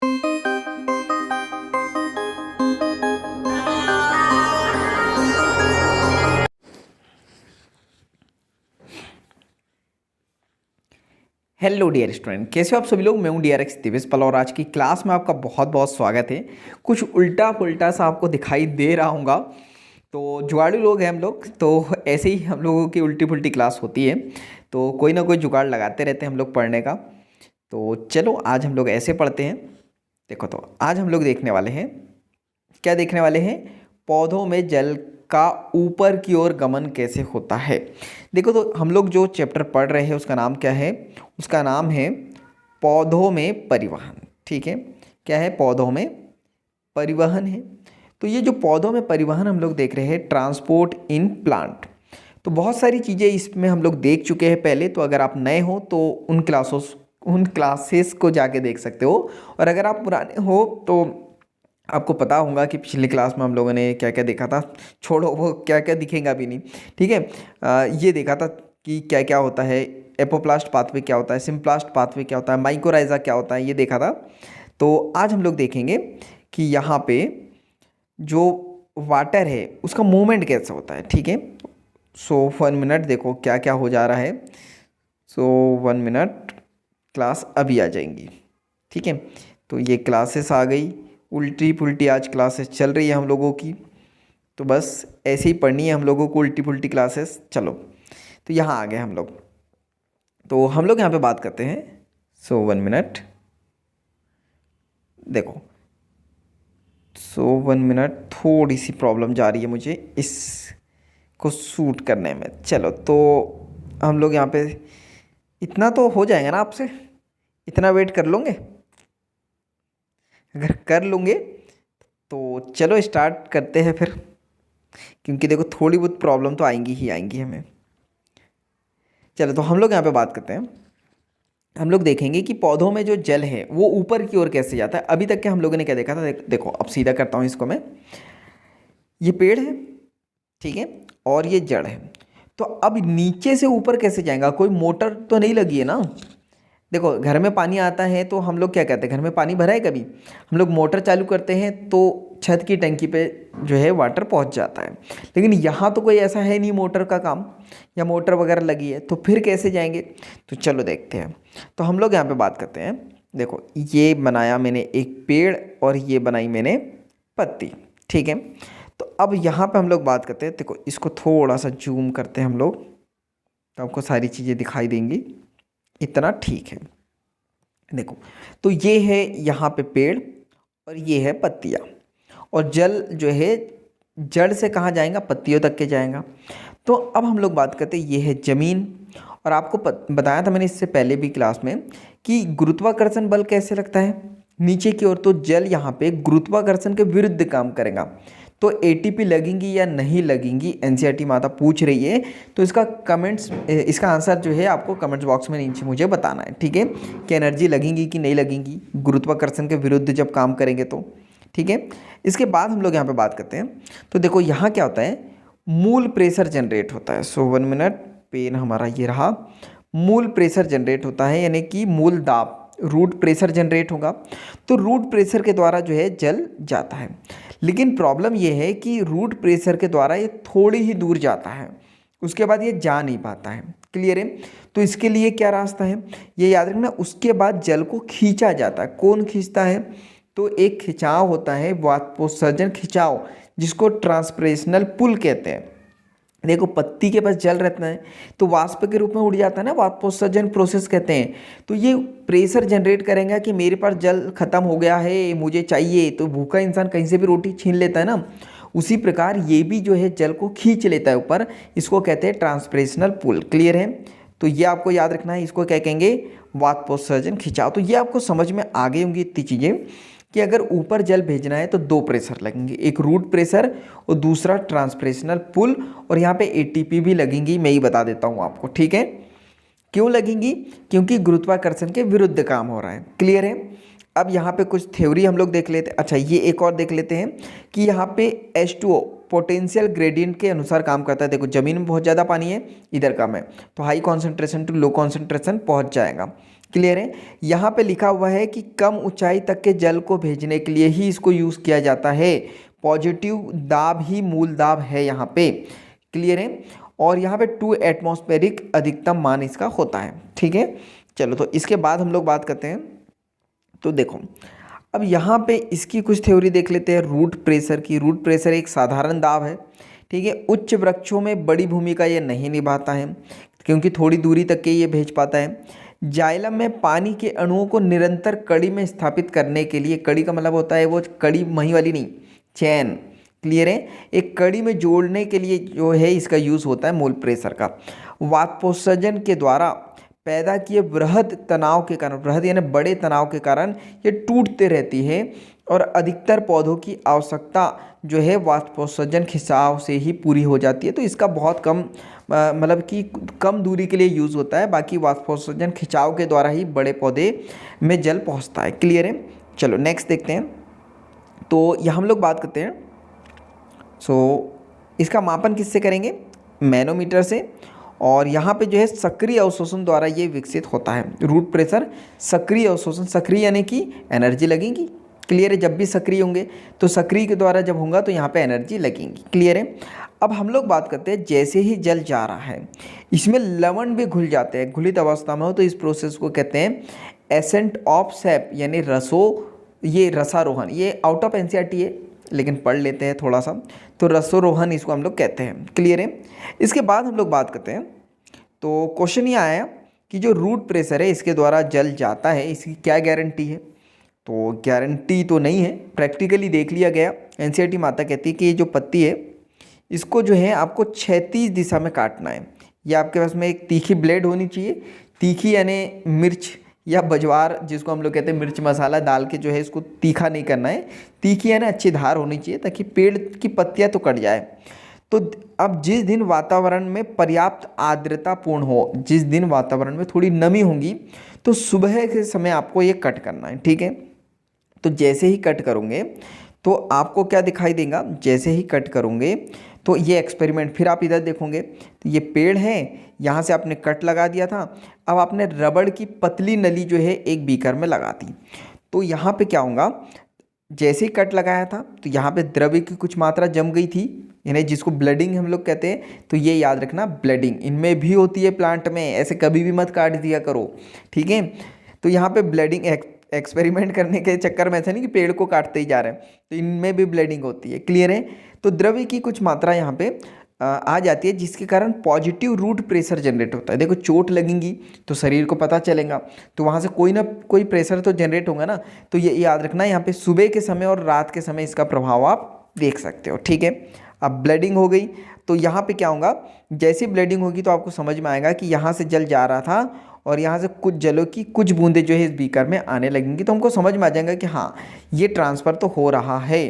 Hello dear student, कैसे हो आप सभी लोग। मैं हूं डीआरएक्स दिवेश पल और आज की क्लास में आपका बहुत बहुत स्वागत है। कुछ उल्टा पुल्टा सा आपको दिखाई दे रहा होगा, तो जुगाड़ू लोग हैं हम लोग, तो ऐसे ही हम लोगों की उल्टी पुल्टी क्लास होती है। तो कोई ना कोई जुगाड़ लगाते रहते हैं हम लोग पढ़ने का। तो चलो आज हम लोग ऐसे पढ़ते हैं। देखो, तो आज हम लोग देखने वाले हैं, क्या देखने वाले हैं, पौधों में जल का ऊपर की ओर गमन कैसे होता है। देखो, तो हम लोग जो चैप्टर पढ़ रहे हैं उसका नाम क्या है, उसका नाम है पौधों में परिवहन। ठीक है, क्या है, पौधों में परिवहन है। तो ये जो पौधों में परिवहन हम लोग देख रहे हैं, ट्रांसपोर्ट इन प्लांट, तो बहुत सारी चीज़ें इसमें हम लोग देख चुके हैं पहले। तो अगर आप नए हो तो उन क्लासेस को जाके देख सकते हो, और अगर आप पुराने हो तो आपको पता होगा कि पिछली क्लास में हम लोगों ने क्या क्या देखा था। छोड़ो, वो क्या क्या दिखेगा भी नहीं। ठीक है, ये देखा था कि क्या क्या होता है, एपोप्लास्ट पाथवे क्या होता है, सिम्प्लास्ट पाथवे क्या होता है, माइकोराइजा क्या होता है, ये देखा था। तो आज हम लोग देखेंगे कि यहाँ पे जो वाटर है उसका मूवमेंट कैसे होता है। ठीक है, सो 1 मिनट, देखो क्या क्या हो जा रहा है। सो 1 मिनट, क्लास अभी आ जाएंगी। ठीक है, तो ये क्लासेस आ गई, उल्टी पुल्टी आज क्लासेस चल रही है हम लोगों की। तो बस ऐसे ही पढ़नी है हम लोगों को, उल्टी पुल्टी क्लासेस। चलो, तो यहाँ आ गए हम लोग। तो हम लोग यहाँ पे बात करते हैं। सो 1 मिनट, देखो, सो 1 मिनट, थोड़ी सी प्रॉब्लम जा रही है मुझे इसको शूट करने में। चलो, तो हम लोग यहाँ पे इतना तो हो जाएगा ना आपसे, इतना वेट कर लोगे। अगर कर लूँगे तो चलो स्टार्ट करते हैं फिर, क्योंकि देखो थोड़ी बहुत प्रॉब्लम तो आएंगी ही आएंगी हमें। चलो, तो हम लोग यहाँ पे बात करते हैं। हम लोग देखेंगे कि पौधों में जो जल है वो ऊपर की ओर कैसे जाता है। अभी तक के हम लोगों ने क्या देखा था, देखो अब सीधा करता हूँ इसको मैं। ये पेड़ है, ठीक है, और ये जड़ है। तो अब नीचे से ऊपर कैसे जाएगा, कोई मोटर तो नहीं लगी है ना। देखो, घर में पानी आता है तो हम लोग क्या कहते हैं, घर में पानी भरा है कभी, हम लोग मोटर चालू करते हैं तो छत की टंकी पे जो है वाटर पहुंच जाता है। लेकिन यहाँ तो कोई ऐसा है नहीं मोटर का काम, या मोटर वगैरह लगी है, तो फिर कैसे जाएंगे। तो चलो देखते हैं। तो हम लोग यहाँ पे बात करते हैं। देखो, ये बनाया मैंने एक पेड़ और ये बनाई मैंने पत्ती। ठीक है, तो अब यहाँ पे हम लोग बात करते हैं। देखो, इसको थोड़ा सा जूम करते हैं हम लोग, तो आपको सारी चीज़ें दिखाई देंगी। इतना ठीक है। देखो, तो ये है यहाँ पे पेड़ और ये है पत्तियाँ, और जल जो है जड़ से कहाँ जाएगा, पत्तियों तक के जाएगा। तो अब हम लोग बात करते हैं, ये है ज़मीन। और आपको बताया था मैंने इससे पहले भी क्लास में कि गुरुत्वाकर्षण बल कैसे लगता है नीचे की ओर। तो जल यहाँ पे गुरुत्वाकर्षण के विरुद्ध काम करेगा। तो एटीपी लगेंगी या नहीं लगेंगी, एनसीईआरटी माता पूछ रही है। तो इसका आंसर जो है आपको कमेंट्स बॉक्स में नीचे मुझे बताना है। ठीक है, कि एनर्जी लगेंगी कि नहीं लगेंगी गुरुत्वाकर्षण के विरुद्ध जब काम करेंगे तो। ठीक है, इसके बाद हम लोग यहाँ पे बात करते हैं। तो देखो, यहाँ क्या होता है, मूल प्रेशर जनरेट होता है। सो 1 मिनट, पेन हमारा ये रहा। मूल प्रेशर जनरेट होता है, यानी कि मूल दाब, रूट प्रेशर जनरेट होगा। तो रूट प्रेशर के द्वारा जो है जल जाता है। लेकिन प्रॉब्लम ये है कि रूट प्रेशर के द्वारा ये थोड़ी ही दूर जाता है, उसके बाद ये जा नहीं पाता है। क्लियर है। तो इसके लिए क्या रास्ता है, ये याद रखना। उसके बाद जल को खींचा जाता है। कौन खींचता है, तो एक खिंचाव होता है, वाष्पोत्सर्जन खिंचाव, जिसको ट्रांसप्रेशनल पुल कहते हैं। देखो, पत्ती के पास जल रहता है तो वाष्प के रूप में उड़ जाता है ना, वाष्पोत्सर्जन प्रोसेस कहते हैं। तो ये प्रेशर जनरेट करेगा कि मेरे पास जल खत्म हो गया है, मुझे चाहिए। तो भूखा इंसान कहीं से भी रोटी छीन लेता है ना, उसी प्रकार ये भी जो है जल को खींच लेता है ऊपर। इसको कहते हैं ट्रांसप्रेशनल पुल। क्लियर है। तो ये आपको याद रखना है, इसको क्या कहेंगे, वाष्पोत्सर्जन खिंचाव। तो ये आपको समझ में आ गई होंगी इतनी चीज़ें कि अगर ऊपर जल भेजना है तो 2 प्रेशर लगेंगे, एक रूट प्रेशर और दूसरा ट्रांसप्रेशनल पुल। और यहाँ पे एटीपी भी लगेंगी, मैं ही बता देता हूँ आपको। ठीक है, क्यों लगेंगी, क्योंकि गुरुत्वाकर्षण के विरुद्ध काम हो रहा है। क्लियर है। अब यहाँ पे कुछ थ्योरी हम लोग देख लेते हैं। अच्छा, ये एक और देख लेते हैं कि यहाँ पे H2O पोटेंशियल ग्रेडियंट के अनुसार काम करता है। देखो, ज़मीन में बहुत ज़्यादा पानी है, इधर कम है, तो high concentration to low concentration पहुँच जाएगा। क्लियर है। यहाँ पे लिखा हुआ है कि कम ऊंचाई तक के जल को भेजने के लिए ही इसको यूज़ किया जाता है। पॉजिटिव दाब ही मूल दाब है यहाँ पे। क्लियर है। और यहाँ पे 2 एटमॉस्फेरिक अधिकतम मान इसका होता है। ठीक है। चलो तो इसके बाद हम लोग बात करते हैं। तो देखो अब यहाँ पे इसकी कुछ थ्योरी देख लेते हैं रूट प्रेशर की। रूट प्रेशर एक साधारण दाब है। ठीक है। उच्च वृक्षों में बड़ी भूमिका ये नहीं निभाता है क्योंकि थोड़ी दूरी तक के ये भेज पाता है। जाइलम में पानी के अणुओं को निरंतर कड़ी में स्थापित करने के लिए, कड़ी का मतलब होता है वो कड़ी मही वाली नहीं, चैन। क्लियर है। एक कड़ी में जोड़ने के लिए जो है इसका यूज़ होता है मूल प्रेशर का। वाष्पोत्सर्जन के द्वारा पैदा किए वृहद तनाव के कारण, वृहद यानी बड़े तनाव के कारण ये टूटते रहती है और अधिकतर पौधों की आवश्यकता जो है वाष्पोत्सर्जन खिंचाव से ही पूरी हो जाती है। तो इसका बहुत कम मतलब कि कम दूरी के लिए यूज़ होता है, बाकी वाष्पोत्सर्जन खिंचाव के द्वारा ही बड़े पौधे में जल पहुंचता है। क्लियर है। चलो नेक्स्ट देखते हैं। तो यह हम लोग बात करते हैं। इसका मापन किससे करेंगे? मैनोमीटर से। और यहाँ पे जो है सक्रिय अवशोषण द्वारा ये विकसित होता है। रूट प्रेशर सक्रिय अवशोषण, सक्रिय यानी कि एनर्जी लगेगी। क्लियर है। जब भी सक्रिय होंगे तो सक्रिय के द्वारा जब होगा तो यहाँ पे एनर्जी लगेगी। क्लियर है। अब हम लोग बात करते हैं जैसे ही जल जा रहा है इसमें लवण भी घुल जाते हैं, घुलित अवस्था में हो तो इस प्रोसेस को कहते हैं एसेंट ऑफ सैप यानी ये रसारोहण। ये आउट ऑफ एनसीईआरटी है लेकिन पढ़ लेते हैं थोड़ा सा। तो रसारोहण इसको हम लोग कहते हैं। क्लियर है। इसके बाद हम लोग बात करते हैं। तो क्वेश्चन ये आया कि जो रूट प्रेशर है इसके द्वारा जल जाता है, इसकी क्या गारंटी है? तो गारंटी तो नहीं है, प्रैक्टिकली देख लिया गया। एनसीईआरटी माता कहती है कि ये जो पत्ती है इसको जो है आपको क्षैतिज दिशा में काटना है। या आपके पास में एक तीखी ब्लेड होनी चाहिए। तीखी यानी मिर्च या बजवार जिसको हम लोग कहते हैं, मिर्च मसाला डाल के जो है इसको तीखा नहीं करना है। तीखी यानी अच्छी धार होनी चाहिए ताकि पेड़ की पत्तियां तो कट जाए। तो अब जिस दिन वातावरण में पर्याप्त आर्द्रतापूर्ण हो, जिस दिन वातावरण में थोड़ी नमी होगी तो सुबह के समय आपको ये कट करना है। ठीक है। तो जैसे ही कट करोगे तो आपको क्या दिखाई देगा? जैसे ही कट करोगे तो ये एक्सपेरिमेंट फिर आप इधर देखोगे तो ये पेड़ है, यहाँ से आपने कट लगा दिया था। अब आपने रबड़ की पतली नली जो है एक बीकर में लगा दी। तो यहाँ पे क्या होगा? जैसे ही कट लगाया था तो यहाँ पे द्रव्य की कुछ मात्रा जम गई थी, यानी जिसको ब्लडिंग हम लोग कहते हैं। तो ये याद रखना, ब्लडिंग इनमें भी होती है प्लांट में, ऐसे कभी भी मत काट दिया करो। ठीक है। तो यहाँ पे ब्लडिंग एक्सपेरिमेंट करने के चक्कर में ऐसा नहीं कि पेड़ को काटते ही जा रहे हैं, तो इनमें भी ब्लीडिंग होती है। क्लियर है। तो द्रव्य की कुछ मात्रा यहाँ पे आ जाती है जिसके कारण पॉजिटिव रूट प्रेशर जनरेट होता है। देखो चोट लगेंगी तो शरीर को पता चलेगा, तो वहाँ से कोई ना कोई प्रेशर तो जनरेट होगा ना। तो ये याद रखना, यहाँ पे सुबह के समय और रात के समय इसका प्रभाव आप देख सकते हो। ठीक है। अब ब्लीडिंग हो गई तो यहाँ पे क्या होगा? जैसे ब्लीडिंग होगी तो आपको समझ में आएगा कि यहाँ से जल जा रहा था और यहाँ से कुछ जलों की कुछ बूंदें जो है इस बीकर में आने लगेंगी। तो हमको समझ में आ जाएगा कि हाँ ये ट्रांसफ़र तो हो रहा है।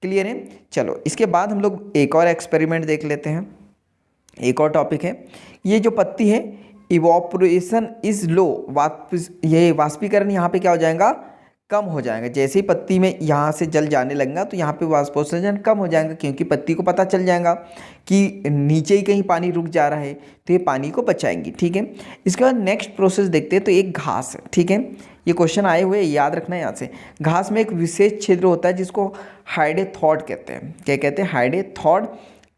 क्लियर है। चलो इसके बाद हम लोग एक और एक्सपेरिमेंट देख लेते हैं। एक और टॉपिक है, ये जो पत्ती है इवोपरेशन इज लो, ये वाष्पीकरण यहाँ पे क्या हो जाएगा? कम हो जाएगा। जैसे ही पत्ती में यहाँ से जल जाने लगेगा तो यहाँ पे वाष्पोत्सर्जन कम हो जाएगा क्योंकि पत्ती को पता चल जाएगा कि नीचे ही कहीं पानी रुक जा रहा है, तो ये पानी को बचाएंगी। ठीक है। इसके बाद नेक्स्ट प्रोसेस देखते हैं। तो एक घास है। ठीक है। ये क्वेश्चन आए हुए याद रखना यहाँ से। घास में एक विशेष छिद्र होता है जिसको हाइडेथॉड कहते हैं। क्या कहते हैं? हाइडेथॉड।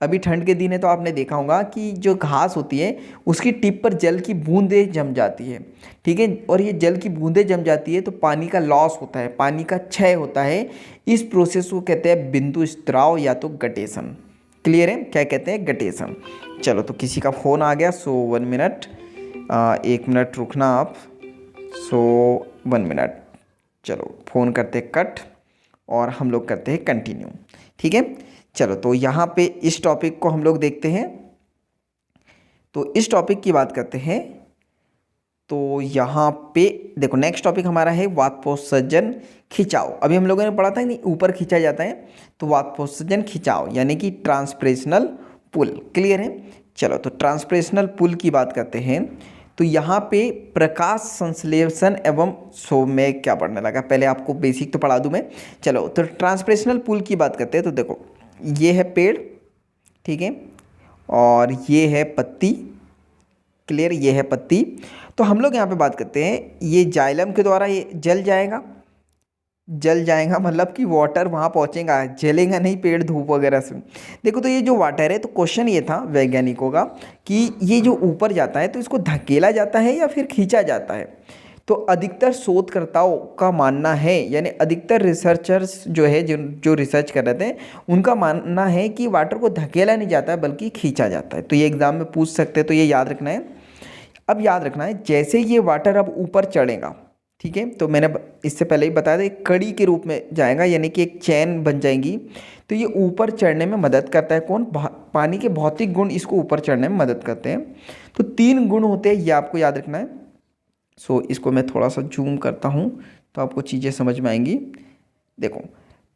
अभी ठंड के दिन है तो आपने देखा होगा कि जो घास होती है उसकी टिप पर जल की बूंदें जम जाती है। ठीक है। और ये जल की बूंदें जम जाती है तो पानी का लॉस होता है, पानी का क्षय होता है। इस प्रोसेस को कहते हैं बिंदु स्त्राव या तो गटेशन। क्लियर है। क्या कहते हैं? गटेशन। चलो तो किसी का फ़ोन आ गया, 1 मिनट, 1 मिनट रुकना आप। 1 मिनट। चलो फ़ोन करते कट और हम लोग करते हैं कंटिन्यू। ठीक है। चलो तो यहाँ पे इस टॉपिक को हम लोग देखते हैं। तो इस टॉपिक की बात करते हैं। तो यहाँ पे देखो नेक्स्ट टॉपिक हमारा है वाष्पोत्सर्जन खिंचाव। अभी हम लोगों ने पढ़ा था नहीं, ऊपर खींचा जाता है, तो वाष्पोत्सर्जन खिंचाव यानी कि ट्रांसप्रेशनल पुल। क्लियर है। चलो तो ट्रांसप्रेशनल पुल की बात करते हैं। तो यहाँ पे प्रकाश संश्लेषण एवं मैं क्या पढ़ने लगा, पहले आपको बेसिक तो पढ़ा दूँ मैं। चलो तो ट्रांसप्रेशनल पुल की बात करते हैं। तो देखो ये है पेड़, ठीक है, और ये है पत्ती, क्लियर, ये है पत्ती। तो हम लोग यहाँ पे बात करते हैं, ये जाइलम के द्वारा ये जल जाएगा, जल जाएगा मतलब कि वाटर वहाँ पहुँचेगा, जलेगा नहीं पेड़ धूप वगैरह से। देखो तो ये जो वाटर है, तो क्वेश्चन ये था वैज्ञानिकों का कि ये जो ऊपर जाता है तो इसको धकेला जाता है या फिर खींचा जाता है। तो अधिकतर शोधकर्ताओं का मानना है, यानी अधिकतर रिसर्चर्स जो है, जो रिसर्च कर रहे थे, उनका मानना है कि वाटर को धकेला नहीं जाता है बल्कि खींचा जाता है। तो ये एग्जाम में पूछ सकते हैं, तो ये याद रखना है। अब याद रखना है, जैसे ये वाटर अब ऊपर चढ़ेगा, ठीक है, तो मैंने इससे पहले ही बताया था, एक कड़ी के रूप में जाएगा, यानी कि एक चैन बन जाएगी। तो ये ऊपर चढ़ने में मदद करता है कौन? पानी के भौतिक गुण इसको ऊपर चढ़ने में मदद करते हैं। तो 3 गुण होते हैं, ये आपको याद रखना है। सो इसको मैं थोड़ा सा जूम करता हूँ तो आपको चीज़ें समझ में आएंगी। देखो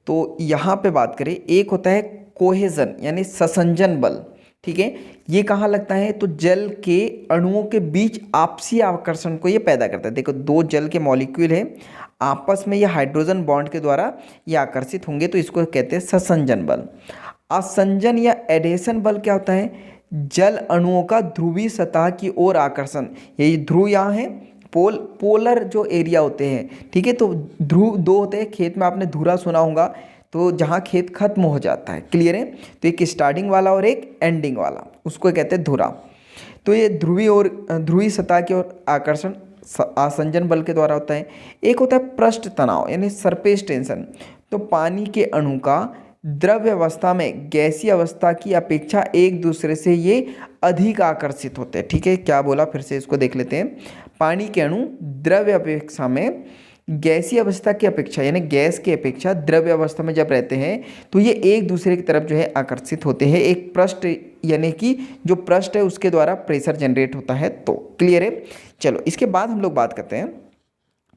तो यहाँ पे बात करें, एक होता है कोहेजन यानी संसंजन बल, ठीक है, ये कहाँ लगता है? तो जल के अणुओं के बीच आपसी आकर्षण को ये पैदा करता है। देखो 2 जल के मॉलिक्यूल है, आपस में ये हाइड्रोजन बॉन्ड के द्वारा ये आकर्षित होंगे, तो इसको कहते हैं संसंजन बल। आसंजन या एडेशन बल क्या होता है? जल अणुओं का ध्रुवीय सतह की ओर आकर्षण। ये ध्रुव यहाँ है, पोलर जो एरिया होते हैं, ठीक है, तो ध्रुव 2 होते हैं। खेत में आपने धुरा सुना होगा, तो जहाँ खेत खत्म हो जाता है, क्लियर है, तो एक स्टार्टिंग वाला और एक एंडिंग वाला, उसको कहते हैं धुरा। तो ये ध्रुवीय सतह की ओर आकर्षण आसंजन बल के द्वारा होता है। एक होता है पृष्ठ तनाव यानी सरफेस टेंशन। तो पानी के अणु का द्रव्य अवस्था में गैसीय अवस्था की अपेक्षा एक दूसरे से ये अधिक आकर्षित होते हैं, ठीक है। क्या बोला, फिर से इसको देख लेते हैं। पानी के अणु द्रव्य अपेक्षा में गैसीय अवस्था की अपेक्षा, यानी गैस की अपेक्षा द्रव्य अवस्था में जब रहते हैं तो ये एक दूसरे की तरफ जो है आकर्षित होते हैं। एक पृष्ठ यानी कि जो पृष्ठ है उसके द्वारा प्रेशर जनरेट होता है। तो क्लियर है। चलो इसके बाद हम लोग बात करते हैं,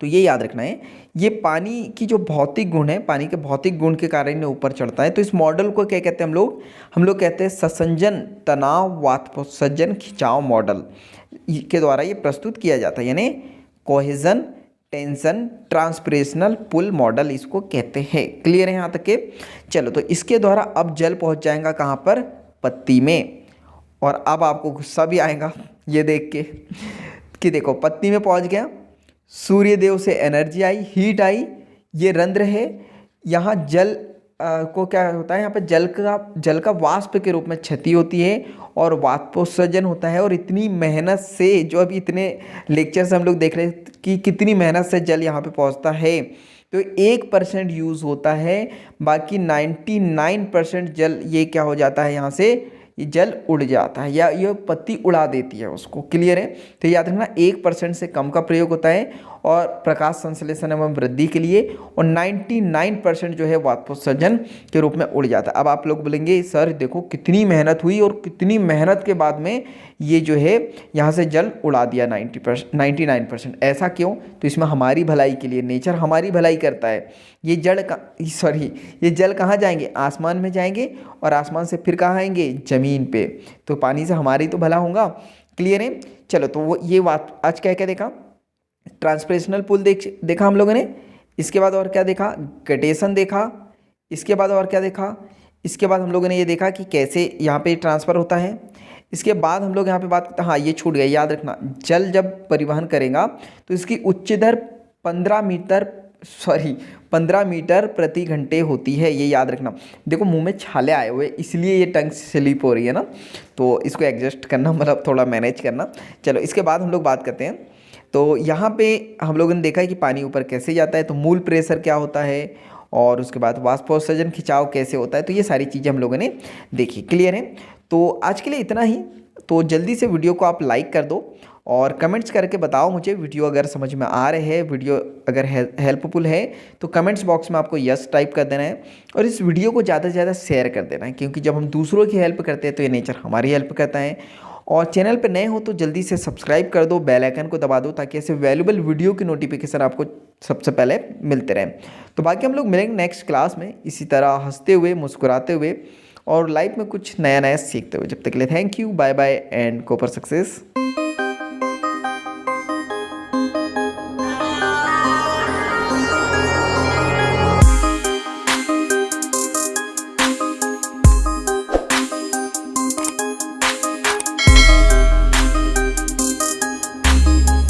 तो ये याद रखना है, ये पानी की जो भौतिक गुण है, पानी के भौतिक गुण के कारण ऊपर चढ़ता है। तो इस मॉडल को क्या कहते हैं हम लोग कहते हैं संसंजन तनाव वाष्पोत्सर्जन खिंचाव मॉडल के द्वारा ये प्रस्तुत किया जाता है, यानी कोहेजन टेंशन ट्रांसपरेशनल पुल मॉडल इसको कहते हैं। क्लियर है यहाँ तक के? चलो तो इसके द्वारा अब जल पहुँच जाएगा कहाँ पर? पत्ती में। और अब आपको गुस्सा भी आएगा ये देख के कि देखो पत्ती में पहुँच गया, सूर्यदेव से एनर्जी आई, हीट आई, ये रंध्र है, यहाँ जल को क्या होता है, यहाँ पे जल का वाष्प के रूप में क्षति होती है और वाष्पोत्सर्जन होता है। और इतनी मेहनत से, जो अभी इतने लेक्चर से हम लोग देख रहे हैं कि कितनी मेहनत से जल यहाँ पे पहुँचता है, तो 1% यूज़ होता है, बाकी 99% जल ये क्या हो जाता है, यहाँ से ये जल उड़ जाता है या ये पत्ती उड़ा देती है उसको। क्लियर है? तो याद रखना 1% से कम का प्रयोग होता है और प्रकाश संश्लेषण एवं वृद्धि के लिए, और 99% जो है वाष्पोत्सर्जन के रूप में उड़ जाता है। अब आप लोग बोलेंगे सर देखो कितनी मेहनत हुई और कितनी मेहनत के बाद में ये जो है यहाँ से जल उड़ा दिया 99%। ऐसा क्यों? तो इसमें हमारी भलाई के लिए, नेचर हमारी भलाई करता है। ये जल कहाँ जाएंगे? आसमान में जाएंगे, और आसमान से फिर कहाँ आएंगे? ज़मीन पे। तो पानी से हमारी तो भला होगा। क्लियर है? चलो तो वो ये बात आज क्या क्या देखा, ट्रांसपरेशनल पुल देखा हम लोगों ने। इसके बाद और क्या देखा? गटेशन देखा। इसके बाद और क्या देखा? इसके बाद हम लोगों ने ये देखा कि कैसे यहाँ पे ट्रांसफ़र होता है। इसके बाद हम लोग यहाँ पे बात करते हैं, हाँ ये छूट गया, याद रखना, जल जब परिवहन करेगा तो इसकी उच्च दर 15 मीटर प्रति घंटे होती है, ये याद रखना। देखो मुंह में छाले आए हुए इसलिए ये टंग स्लिप हो रही है ना, तो इसको एडजस्ट करना, मतलब थोड़ा मैनेज करना। चलो इसके बाद हम लोग बात करते हैं, तो यहाँ पे हम लोगों ने देखा है कि पानी ऊपर कैसे जाता है, तो मूल प्रेशर क्या होता है, और उसके बाद वाष्पोत्सर्जन खिंचाव कैसे होता है, तो ये सारी चीज़ें हम लोगों ने देखी। क्लियर है? तो आज के लिए इतना ही। तो जल्दी से वीडियो को आप लाइक कर दो और कमेंट्स करके बताओ मुझे वीडियो अगर समझ में आ रहे हैं, वीडियो अगर हेल्पफुल है तो कमेंट्स बॉक्स में आपको यस टाइप कर देना है, और इस वीडियो को ज़्यादा से ज़्यादा शेयर कर देना है, क्योंकि जब हम दूसरों की हेल्प करते हैं तो ये नेचर हमारी हेल्प करता है। और चैनल पर नए हो तो जल्दी से सब्सक्राइब कर दो, बेल आइकन को दबा दो, ताकि ऐसे वैल्यूबल वीडियो की नोटिफिकेशन आपको सबसे पहले मिलते रहें। तो बाकी हम लोग मिलेंगे नेक्स्ट क्लास में इसी तरह हंसते हुए, मुस्कुराते हुए और लाइफ में कुछ नया नया सीखते हुए। जब तक के लिए thank you, bye bye and go for success.